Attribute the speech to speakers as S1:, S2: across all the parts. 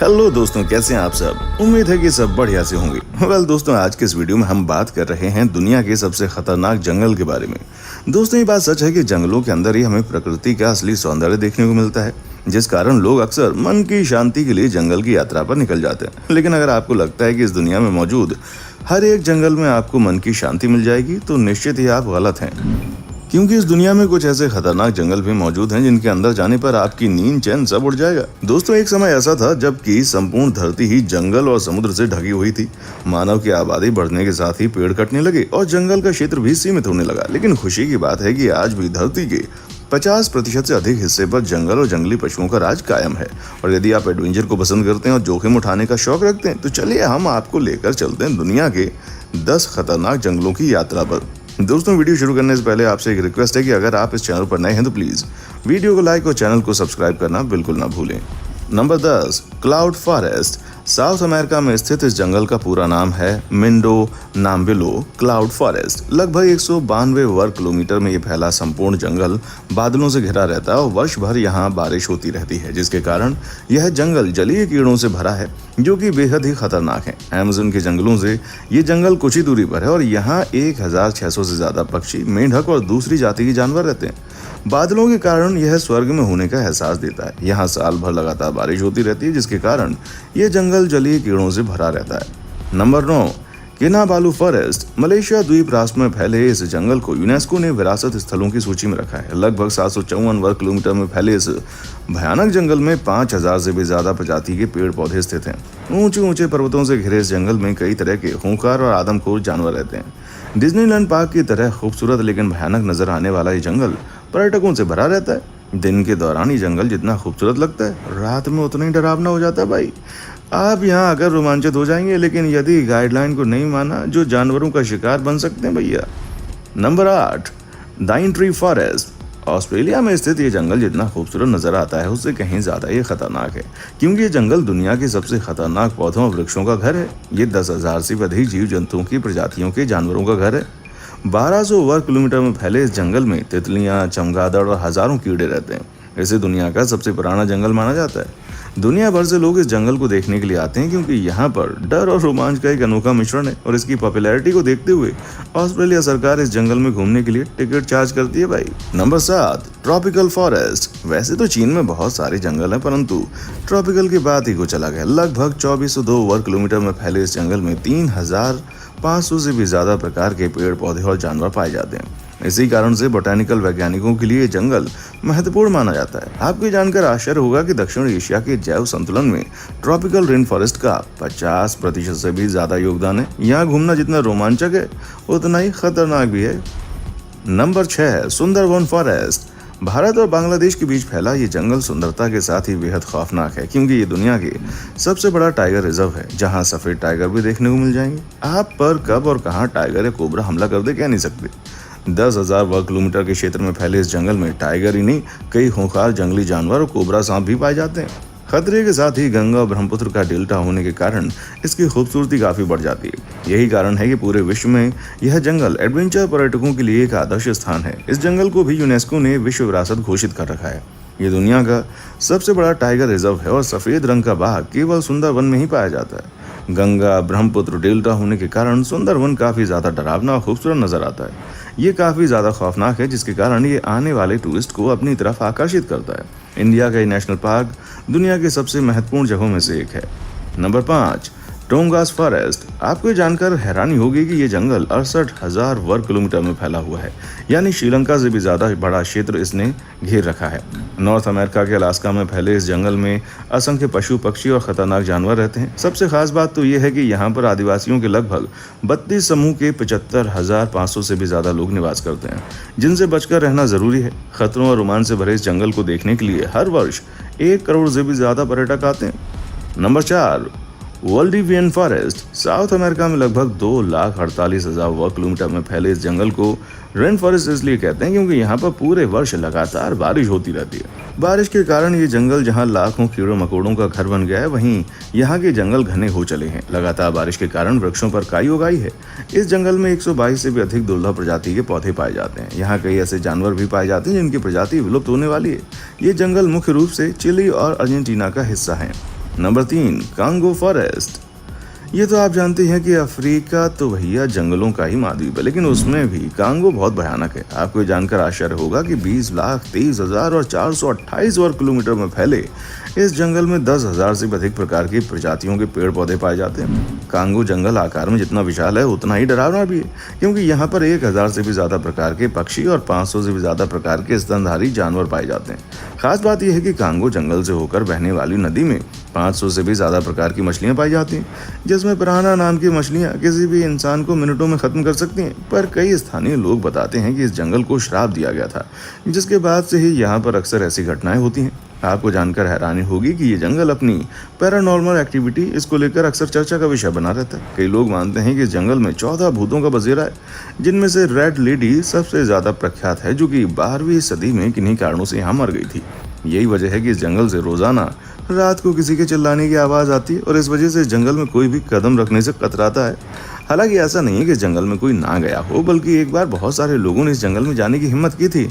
S1: Hello दोस्तों, कैसे हैं आप सब। उम्मीद है कि सब बढ़िया से होंगे। दोस्तों, आज के इस वीडियो में हम बात कर रहे हैं दुनिया के सबसे खतरनाक जंगल के बारे में। दोस्तों, ये बात सच है कि जंगलों के अंदर ही हमें प्रकृति का असली सौंदर्य देखने को मिलता है, जिस कारण लोग अक्सर मन की शांति के लिए जंगल की यात्रा पर निकल जाते हैं। लेकिन अगर आपको लगता है कि इस दुनिया में मौजूद हर एक जंगल में आपको मन की शांति मिल जाएगी, तो निश्चित ही आप गलत हैं, क्योंकि इस दुनिया में कुछ ऐसे खतरनाक जंगल भी मौजूद हैं जिनके अंदर जाने पर आपकी नींद चैन सब उड़ जाएगा। दोस्तों, एक समय ऐसा था जबकि संपूर्ण धरती ही जंगल और समुद्र से ढकी हुई थी। मानव की आबादी बढ़ने के साथ ही पेड़ कटने लगे और जंगल का क्षेत्र भी सीमित होने लगा। लेकिन खुशी की बात है कि आज भी धरती के 50% से अधिक हिस्से पर जंगल और जंगली पशुओं का राज कायम है। और यदि आप एडवेंचर को पसंद करते हैं और जोखिम उठाने का शौक रखते हैं, तो चलिए हम आपको लेकर चलते हैं दुनिया के 10 खतरनाक जंगलों की यात्रा पर। दोस्तों, वीडियो शुरू करने से पहले आपसे एक रिक्वेस्ट है कि अगर आप इस चैनल पर नए हैं तो प्लीज वीडियो को लाइक और चैनल को सब्सक्राइब करना बिल्कुल ना भूलें। Number 10, cloud forest. South America में स्थित इस जंगल का पूरा नाम है मिंडो नाम्बिलो क्लाउड फॉरेस्ट। लगभग 192 वर्ग किलोमीटर में ये फैला संपूर्ण जंगल बादलों से घिरा रहता है और वर्ष भर यहाँ बारिश होती रहती है, जिसके कारण यह जंगल जलीय कीड़ों से भरा है जो कि बेहद ही खतरनाक है। अमेज़न के जंगलों से ये जंगल कुछ ही दूरी पर है और यहाँ 1600 से ज्यादा पक्षी, मेंढक और दूसरी जाति के जानवर रहते हैं। बादलों के कारण यह स्वर्ग में होने का एहसास देता है। यहाँ साल भर लगातार बारिश होती रहती है, जिसके कारण यह जंगल जलीय कीड़ों से भरा रहता है। Number 9, किनाबालू forest. मलेशिया द्वीप राष्ट्र में फैले इस जंगल को यूनेस्को ने विरासत स्थलों की सूची में रखा है। लगभग 754 वर्ग किलोमीटर में फैले इस भयानक जंगल में 5000 से भी ज्यादा प्रजाति के पेड़ पौधे स्थित हैं। ऊंचे ऊंचे पर्वतों से घिरे इस जंगल में कई तरह के खूंखार और आदमखोर जानवर रहते हैं। डिज्नीलैंड पार्क की तरह खूबसूरत लेकिन भयानक नजर आने वाला ये जंगल पर्यटकों से भरा रहता है। दिन के दौरान ये जंगल जितना खूबसूरत लगता है, रात में उतना ही डरावना हो जाता है। भाई, आप यहाँ आकर रोमांचित हो जाएंगे, लेकिन यदि गाइडलाइन को नहीं माना, जो जानवरों का शिकार बन सकते हैं भैया। Number 8, दाइनट्री forest. ऑस्ट्रेलिया में स्थित ये जंगल जितना खूबसूरत नजर आता है, उससे कहीं ज्यादा ये खतरनाक है, क्योंकि ये जंगल दुनिया के सबसे खतरनाक पौधों और वृक्षों का घर है। ये 10,000 से अधिक जीव जंतुओं की प्रजातियों के जानवरों का घर है। 1200 वर्ग किलोमीटर में फैले इस जंगल में तितलियां, चमगादड़ और हजारों कीड़े रहते हैं। इसे दुनिया का सबसे पुराना जंगल माना जाता है। दुनिया भर से लोग इस जंगल को देखने के लिए आते हैं, क्योंकि यहाँ पर डर और रोमांच का एक अनोखा मिश्रण है। और इसकी पॉपुलैरिटी को देखते हुए ऑस्ट्रेलिया सरकार इस जंगल में घूमने के लिए टिकट चार्ज करती है भाई। Number 7, tropical forest. वैसे तो चीन में बहुत सारे जंगल हैं, परंतु ट्रॉपिकल की बात ही कुछ अलग है। लगभग 2402 वर्ग किलोमीटर में फैले इस जंगल में 3500 से भी ज्यादा प्रकार के पेड़ पौधे और जानवर पाए जाते हैं। इसी कारण से बोटैनिकल वैज्ञानिकों के लिए जंगल महत्वपूर्ण माना जाता है। आपको जानकर आश्चर्य होगा कि दक्षिण एशिया के जैव संतुलन में ट्रॉपिकल रेन फॉरेस्ट का 50% से भी ज्यादा योगदान है। यहाँ घूमना जितना रोमांचक है, उतना ही खतरनाक भी है। Number 6, Sundarban forest. भारत और बांग्लादेश के बीच फैला ये जंगल सुंदरता के साथ ही बेहद खौफनाक है, क्योंकि ये दुनिया के सबसे बड़ा टाइगर रिजर्व है, जहां सफेद टाइगर भी देखने को मिल जाएंगे। आप पर कब और कहां टाइगर या कोबरा हमला कर दे, कह नहीं सकते। 10,000 वर्ग किलोमीटर के क्षेत्र में फैले इस जंगल में टाइगर ही नहीं, कई खूंखार जंगली जानवर और कोबरा सांप भी पाए जाते हैं। खतरे के साथ ही गंगा और ब्रह्मपुत्र का डेल्टा होने के कारण इसकी खूबसूरती काफी बढ़ जाती है। यही कारण है कि पूरे विश्व में यह जंगल एडवेंचर पर्यटकों के लिए एक आदर्श स्थान है। इस जंगल को भी यूनेस्को ने विश्व विरासत घोषित कर रखा है। ये दुनिया का सबसे बड़ा टाइगर रिजर्व है और सफेद रंग का बाघ केवल सुंदरवन में ही पाया जाता है। गंगा ब्रह्मपुत्र डेल्टा होने के कारण सुंदरवन काफी ज्यादा डरावना और खूबसूरत नजर आता है। ये काफी ज्यादा खौफनाक है, जिसके कारण ये आने वाले टूरिस्ट को अपनी तरफ आकर्षित करता है। इंडिया का ये नेशनल पार्क दुनिया के सबसे महत्वपूर्ण जगहों में से एक है। Number 5, Tongass forest. आपको ये जानकर हैरानी होगी कि ये जंगल 68,000 वर्ग किलोमीटर में फैला हुआ है, यानी श्रीलंका से भी ज्यादा बड़ा क्षेत्र इसने घेर रखा है। नॉर्थ अमेरिका के अलास्का में फैले इस जंगल में असंख्य पशु, पक्षी और खतरनाक जानवर रहते हैं। सबसे खास बात तो यह है कि यहाँ पर आदिवासियों के लगभग 32 समूह के 75,500 से भी ज्यादा लोग निवास करते हैं, जिनसे बचकर रहना जरूरी है। खतरों और रोमांच से भरे इस जंगल को देखने के लिए हर वर्ष 1 करोड़ से भी ज्यादा पर्यटक आते हैं। Number 4, Valdivian forest. South America में लगभग 2,48,000 वर्ग किलोमीटर में फैले इस जंगल को रेन फॉरेस्ट इसलिए कहते हैं, क्योंकि यहाँ पर पूरे वर्ष लगातार बारिश होती रहती है। बारिश के कारण ये जंगल जहाँ लाखों कीड़ों मकोड़ों का घर बन गया है, वहीं यहाँ के जंगल घने हो चले हैं। लगातार बारिश के कारण वृक्षों पर काई उगाई है। इस जंगल में 122 से भी अधिक दुर्लभ प्रजाति के पौधे पाए जाते हैं। यहाँ कई ऐसे जानवर भी पाए जाते हैं जिनकी प्रजाति विलुप्त होने वाली है। ये जंगल मुख्य रूप से चिली और अर्जेंटीना का हिस्सा है। Number 3, Congo forest. ये तो आप जानते हैं कि अफ्रीका तो भैया जंगलों का ही महाद्वीप है, लेकिन उसमें भी कांगो बहुत भयानक है। आपको ये जानकर आश्चर्य होगा कि 20,23,000 और 428 वर्ग किलोमीटर में फैले इस जंगल में 10,000 से भी अधिक प्रकार की प्रजातियों के पेड़ पौधे पाए जाते हैं। कांगो जंगल आकार में जितना विशाल है उतना ही डरावना भी है, क्योंकि यहाँ पर 1,000 से भी ज्यादा प्रकार के पक्षी और 500 से भी ज्यादा प्रकार के स्तनधारी जानवर पाए जाते हैं। खास बात यह है कि कांगो जंगल से होकर बहने वाली नदी में 500 से भी ज्यादा प्रकार की मछलियां पाई जाती हैं, जिसमें पिरान्हा नाम की मछलियां किसी भी इंसान को मिनटों में खत्म कर सकती हैं। पर कई स्थानीय लोग बताते हैं कि इस जंगल को श्राप दिया गया था, जिसके बाद से ही यहाँ पर अक्सर ऐसी घटनाएं होती हैं। आपको जानकर हैरानी होगी कि ये जंगल अपनी पैरानॉर्मल एक्टिविटी इसको लेकर अक्सर चर्चा का विषय बना रहता है। कई लोग मानते हैं कि इस जंगल में 14 भूतों का बसेरा है, जिनमें से रेड लेडी सबसे ज्यादा प्रख्यात है, जो कि 12वीं सदी में किन्हीं कारणों से यहाँ मर गई थी। यही वजह है कि इस जंगल से रोजाना रात को किसी के चिल्लाने की आवाज आती है और इस वजह से इस जंगल में कोई भी कदम रखने से कतराता है। हालांकि ऐसा नहीं है कि इस जंगल में कोई ना गया हो, बल्कि एक बार बहुत सारे लोगों ने इस जंगल में जाने की हिम्मत की थी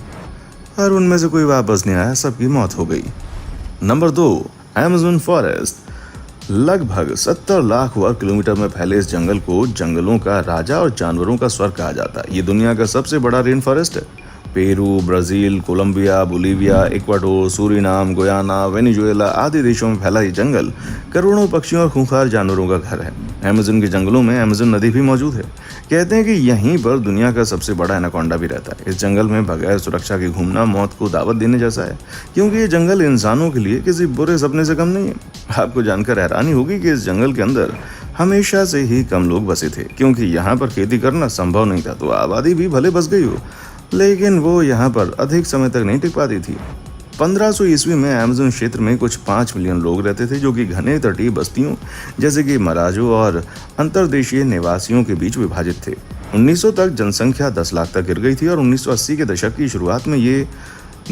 S1: और उनमें से कोई वापस नहीं आया, सबकी मौत हो गई। Number 2, Amazon forest. लगभग 70 लाख वर्ग किलोमीटर में फैले इस जंगल को जंगलों का राजा और जानवरों का स्वर्ग कहा जाता है। ये दुनिया का सबसे बड़ा रेन फॉरेस्ट है। Peru, Brazil, Colombia, Bolivia, Ecuador, Suriname, Guyana, Venezuela आदि देशों में फैला ये जंगल करोड़ों पक्षियों और खूंखार जानवरों का घर है। अमेज़न के जंगलों में अमेज़न नदी भी मौजूद है। कहते हैं कि यहीं पर दुनिया का सबसे बड़ा एनाकोंडा भी रहता है। इस जंगल में बगैर सुरक्षा के घूमना मौत को दावत देने जैसा है, क्योंकि ये जंगल इंसानों के लिए किसी बुरे सपने से कम नहीं है। आपको जानकर हैरानी होगी कि इस जंगल के अंदर हमेशा से ही कम लोग बसे थे, क्योंकि यहाँ पर खेती करना संभव नहीं था। तो आबादी भी भले बस गई हो, लेकिन वो यहाँ पर अधिक समय तक नहीं टिक पाती थी। 1500 ईस्वी में अमेज़न क्षेत्र में कुछ 5 मिलियन लोग रहते थे, जो कि घने तटीय बस्तियों जैसे कि मराजो और अंतर्देशीय निवासियों के बीच विभाजित थे। 1900 तक जनसंख्या 10 लाख तक गिर गई थी और 1980 के दशक की शुरुआत में ये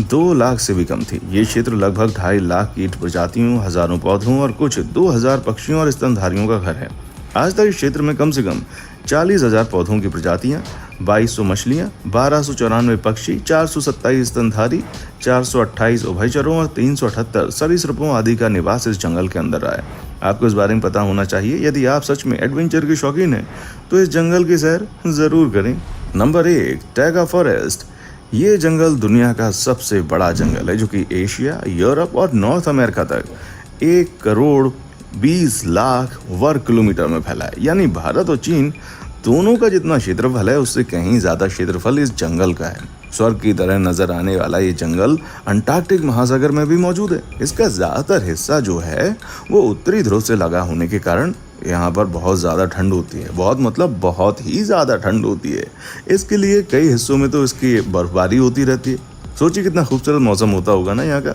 S1: 2 लाख से भी कम थी। ये क्षेत्र लगभग 2.5 लाख कीट प्रजातियों, हजारों पौधों और कुछ 2000 पक्षियों और स्तनधारियों का घर है। आज तक इस क्षेत्र में कम से कम 40,000 पौधों की प्रजातियां, 2200 मछलियां, 1294 पक्षी, 427 स्तनधारी, 428 उभयचरों और 378 सरीसृपों आदि का निवास इस जंगल के अंदर रहा है। आपको इस बारे में पता होना चाहिए। यदि आप सच में एडवेंचर के शौकीन हैं तो इस जंगल की सैर जरूर करें। Number 1, taiga forest. ये जंगल दुनिया का सबसे बड़ा जंगल है, जो कि एशिया, यूरोप और नॉर्थ अमेरिका तक 1 करोड़ 20 लाख वर्ग किलोमीटर में फैला है। यानी भारत और चीन दोनों का जितना क्षेत्रफल है उससे कहीं ज्यादा क्षेत्रफल इस जंगल का है। स्वर्ग की तरह नजर आने वाला ये जंगल अंटार्कटिक महासागर में भी मौजूद है। इसका ज्यादातर हिस्सा जो है वो उत्तरी ध्रुव से लगा होने के कारण यहाँ पर बहुत ज़्यादा ठंड होती है। बहुत मतलब बहुत ही ज़्यादा ठंड होती है। इसके लिए कई हिस्सों में तो इसकी बर्फबारी होती रहती है। सोचिए कितना खूबसूरत मौसम होता होगा ना यहाँ का।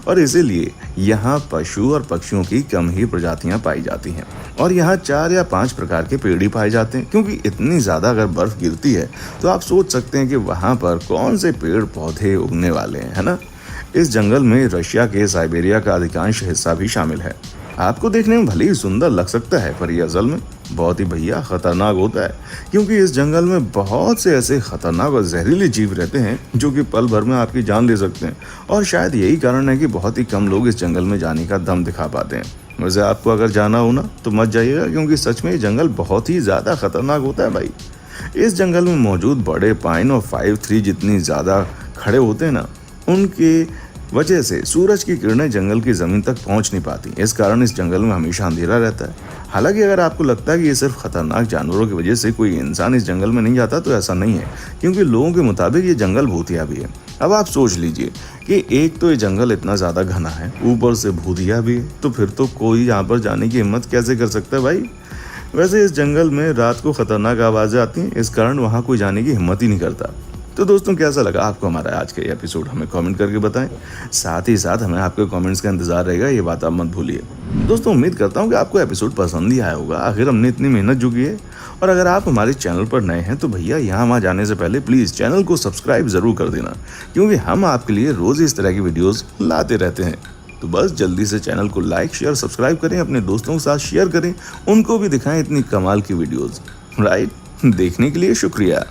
S1: और इसीलिए यहाँ पशु और पक्षियों की कम ही प्रजातियाँ पाई जाती हैं और यहाँ 4 या 5 प्रकार के पेड़ ही पाए जाते हैं, क्योंकि इतनी ज़्यादा अगर बर्फ़ गिरती है तो आप सोच सकते हैं कि वहाँ पर कौन से पेड़ पौधे उगने वाले हैं, है ना। इस जंगल में रशिया के साइबेरिया का अधिकांश हिस्सा भी शामिल है। आपको देखने में भले ही सुंदर लग सकता है, पर यह असल में बहुत ही भैया खतरनाक होता है, क्योंकि इस जंगल में बहुत से ऐसे खतरनाक और जहरीले जीव रहते हैं जो कि पल भर में आपकी जान ले सकते हैं। और शायद यही कारण है कि बहुत ही कम लोग इस जंगल में जाने का दम दिखा पाते हैं। वैसे आपको अगर जाना हो ना तो मत जाइएगा, क्योंकि सच में ये जंगल बहुत ही ज़्यादा खतरनाक होता है भाई। इस जंगल में मौजूद बड़े पाइन और 5-3 जितनी ज़्यादा खड़े होते हैं ना, उनके वजह से सूरज की किरणें जंगल की ज़मीन तक पहुंच नहीं पाती। इस कारण इस जंगल में हमेशा अंधेरा रहता है। हालांकि अगर आपको लगता है कि ये सिर्फ खतरनाक जानवरों की वजह से कोई इंसान इस जंगल में नहीं जाता, तो ऐसा नहीं है, क्योंकि लोगों के मुताबिक ये जंगल भूतिया भी है। अब आप सोच लीजिए कि एक तो ये जंगल इतना ज़्यादा घना है, ऊपर से भूतिया भी है, तो फिर तो कोई यहाँ पर जाने की हिम्मत कैसे कर सकता है भाई। वैसे इस जंगल में रात को खतरनाक आवाज़ें आती हैं, इस कारण वहाँ कोई जाने की हिम्मत ही नहीं करता। तो दोस्तों, कैसा लगा आपको हमारा आज का एपिसोड, हमें कमेंट करके बताएं। साथ ही साथ हमें आपके कमेंट्स का इंतजार रहेगा, ये बात आप मत भूलिए। दोस्तों, उम्मीद करता हूँ कि आपको एपिसोड पसंद ही आया होगा। आखिर हमने इतनी मेहनत जो की है। और अगर आप हमारे चैनल पर नए हैं तो भैया यहाँ वहाँ जाने से पहले प्लीज़ चैनल को सब्सक्राइब ज़रूर कर देना, क्योंकि हम आपके लिए रोज़ इस तरह की वीडियोज़ लाते रहते हैं। तो बस जल्दी से चैनल को लाइक, शेयर, सब्सक्राइब करें, अपने दोस्तों के साथ शेयर करें, उनको भी दिखाएं इतनी कमाल की वीडियोज़। राइट, देखने के लिए शुक्रिया।